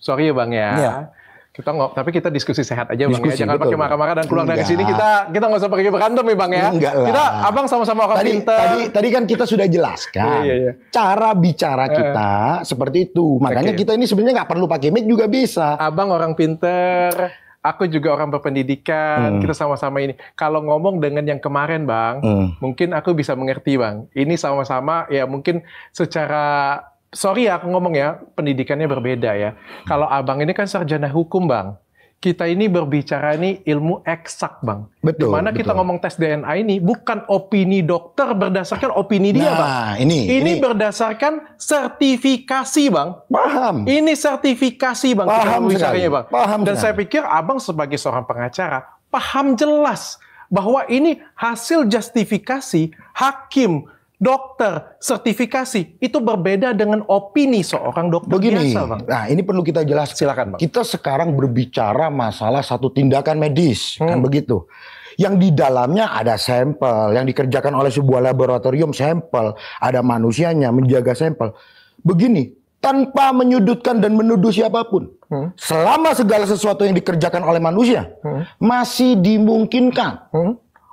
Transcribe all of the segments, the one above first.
sorry ya Bang ya. Iya. Tapi kita diskusi sehat aja Bang ya. Jangan betul. pakai marah-marah dan pulang dari sini kita nggak usah pakai berantem ya Bang ya. Enggak lah. Kita Abang sama-sama orang pintar. Tadi kan kita sudah jelaskan Iya. cara bicara kita seperti itu. Makanya kita ini sebenarnya nggak perlu pakai mic juga bisa. Abang orang pintar, aku juga orang berpendidikan. Kita sama-sama ini. Kalau ngomong dengan yang kemarin Bang, mungkin aku bisa mengerti Bang. Ini sama-sama ya mungkin secara sorry ya aku ngomong ya, pendidikannya berbeda ya. Kalau Abang ini kan sarjana hukum Bang. Kita ini berbicara ini ilmu eksak Bang. Betul. Dimana kita ngomong tes DNA ini bukan opini dokter berdasarkan opini dia Bang. Ini berdasarkan sertifikasi Bang. Paham. Ini sertifikasi Bang. Paham kita Bang. Paham. Dan saya pikir Abang sebagai seorang pengacara paham jelas bahwa ini hasil justifikasi hakim, dokter, sertifikasi itu berbeda dengan opini seorang dokter biasa, Bang. Nah, ini perlu kita jelaskan. Silakan, Bang. Kita sekarang berbicara masalah satu tindakan medis, kan begitu. Yang di dalamnya ada sampel yang dikerjakan oleh sebuah laboratorium, sampel, ada manusianya menjaga sampel. Begini, tanpa menyudutkan dan menuduh siapapun. Selama segala sesuatu yang dikerjakan oleh manusia masih dimungkinkan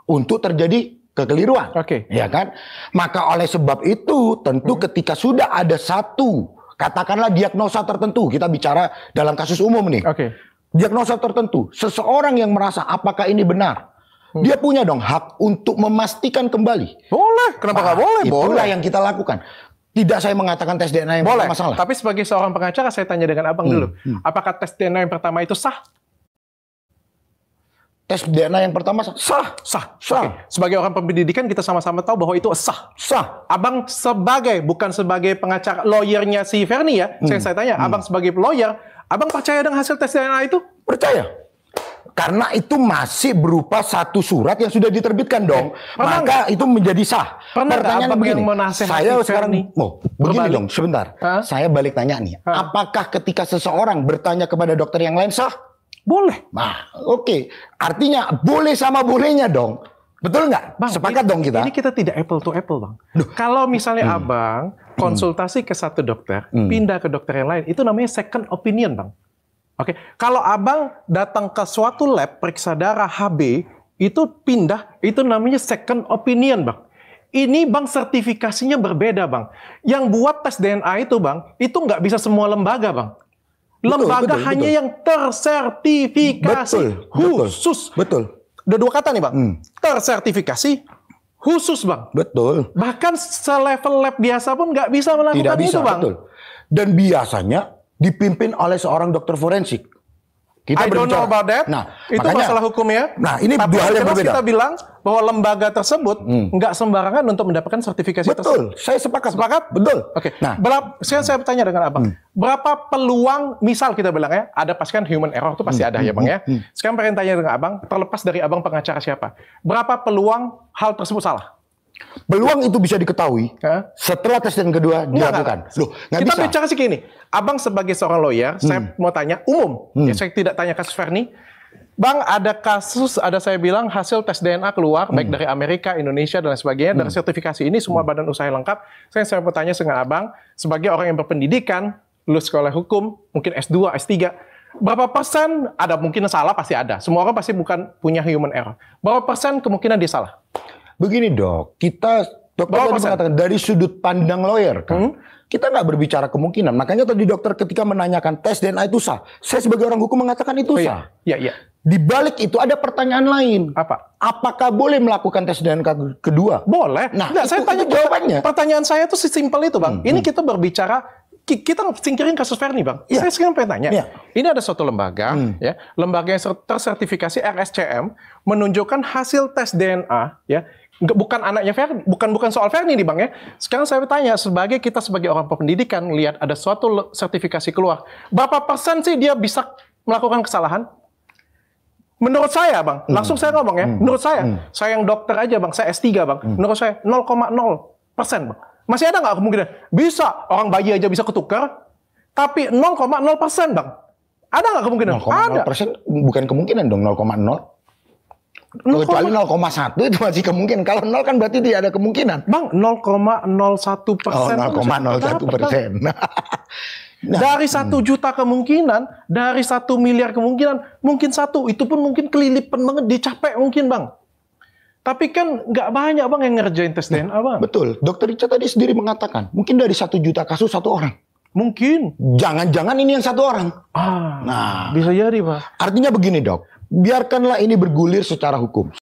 untuk terjadi kekeliruan, ya kan? Maka oleh sebab itu, tentu ketika sudah ada satu, katakanlah diagnosa tertentu, kita bicara dalam kasus umum nih, diagnosa tertentu, seseorang yang merasa apakah ini benar, dia punya dong hak untuk memastikan kembali. Boleh, kenapa nggak boleh? Itulah yang kita lakukan. Tidak saya mengatakan tes DNA yang boleh, masalah. tapi sebagai seorang pengacara saya tanya dengan Abang dulu, apakah tes DNA yang pertama itu sah? Tes DNA yang pertama sah. Sebagai orang pendidikan kita sama-sama tahu bahwa itu sah. Abang bukan sebagai pengacara lawyernya si Ferni ya. Saya tanya, Abang sebagai lawyer, Abang percaya dengan hasil tes DNA itu? Percaya. Karena itu masih berupa satu surat yang sudah diterbitkan dong. Maka itu menjadi sah. Pertanyaan begini, saya sekarang begini dong, sebentar. Saya balik tanya nih. Apakah ketika seseorang bertanya kepada dokter yang lain sah? Boleh. Nah, artinya boleh sama bolehnya dong. Betul nggak? Bang, sepakat dong kita. Ini kita tidak apple to apple, Bang. Kalau misalnya Abang konsultasi ke satu dokter, pindah ke dokter yang lain, itu namanya second opinion, Bang. Kalau Abang datang ke suatu lab, periksa darah HB, itu pindah, itu namanya second opinion, Bang. Ini, Bang, sertifikasinya berbeda, Bang. Yang buat tes DNA itu, Bang, itu nggak bisa semua lembaga, Bang. Lembaga hanya yang tersertifikasi khusus. Udah dua kata nih Bang. Tersertifikasi khusus Bang. Bahkan selevel lab biasa pun nggak bisa melakukan itu Bang. Dan biasanya dipimpin oleh seorang dokter forensik. I don't know about that. Nah, itu makanya, masalah hukumnya. Nah, ini dua hal yang berbeda. Kita bilang bahwa lembaga tersebut nggak sembarangan untuk mendapatkan sertifikasi tersebut. Saya sepakat. Betul. Nah, saya bertanya dengan Abang, berapa peluang, misal kita bilang ya, ada pasti kan human error itu pasti ada ya Bang ya. Sekarang pengen tanya dengan Abang, terlepas dari Abang pengacara siapa, berapa peluang hal tersebut salah? Peluang itu bisa diketahui setelah tes dan kedua dilakukan. Kita bicara sih gini, Abang sebagai seorang lawyer, saya mau tanya umum, ya saya tidak tanya kasus Ferni. Bang, ada kasus, saya bilang hasil tes DNA keluar, baik dari Amerika, Indonesia, dan lain sebagainya, dari sertifikasi ini, semua badan usaha lengkap. Saya mau tanya dengan Abang, sebagai orang yang berpendidikan, lulus sekolah hukum, mungkin S2, S3, berapa persen, ada mungkin salah, pasti ada. Semua orang pasti bukan punya human error. Berapa persen kemungkinan dia salah? Begini dok, kita dokter tadi mengatakan dari sudut pandang lawyer kan, kita nggak berbicara kemungkinan. Makanya tadi dokter ketika menanyakan tes DNA itu sah, saya sebagai orang hukum mengatakan itu sah. Iya. Di balik itu ada pertanyaan lain. Apa? Apakah boleh melakukan tes DNA kedua? Boleh. Nah, saya tanya jawabannya. Pertanyaan saya itu simpel itu Bang. Ini kita berbicara, kita singkirin kasus Ferni Bang. Saya sekarang pengen tanya, ini ada suatu lembaga, ya, lembaga yang tersertifikasi RSCM menunjukkan hasil tes DNA, ya, bukan anaknya Ferni, bukan soal Ferni nih Bang ya. Sekarang saya bertanya, kita sebagai orang pendidikan lihat ada suatu sertifikasi keluar, berapa persen sih dia bisa melakukan kesalahan? Menurut saya Bang, langsung saya ngomong ya, menurut saya yang dokter aja Bang, saya S3 Bang, menurut saya 0,0% Bang. Masih ada nggak kemungkinan? Bisa, orang bayi aja bisa ketukar, tapi 0,0% Bang. Ada nggak kemungkinan? 0,0% bukan kemungkinan dong, 0,0. Kecuali 0,1 itu masih kemungkinan. Kalau 0 kan berarti tidak ada kemungkinan. Bang, 0,01%. 0,01%. Dari 1 juta kemungkinan, dari 1 miliar kemungkinan, mungkin 1, itu pun mungkin kelilipan banget, dicapai mungkin Bang. Tapi kan nggak banyak Bang yang ngerjain tes DNA Bang. Betul, Dokter Richard tadi sendiri mengatakan, mungkin dari 1 juta kasus 1 orang. Mungkin. Jangan-jangan ini yang 1 orang. Nah, bisa jadi Pak. Artinya begini Dok, biarkanlah ini bergulir secara hukum.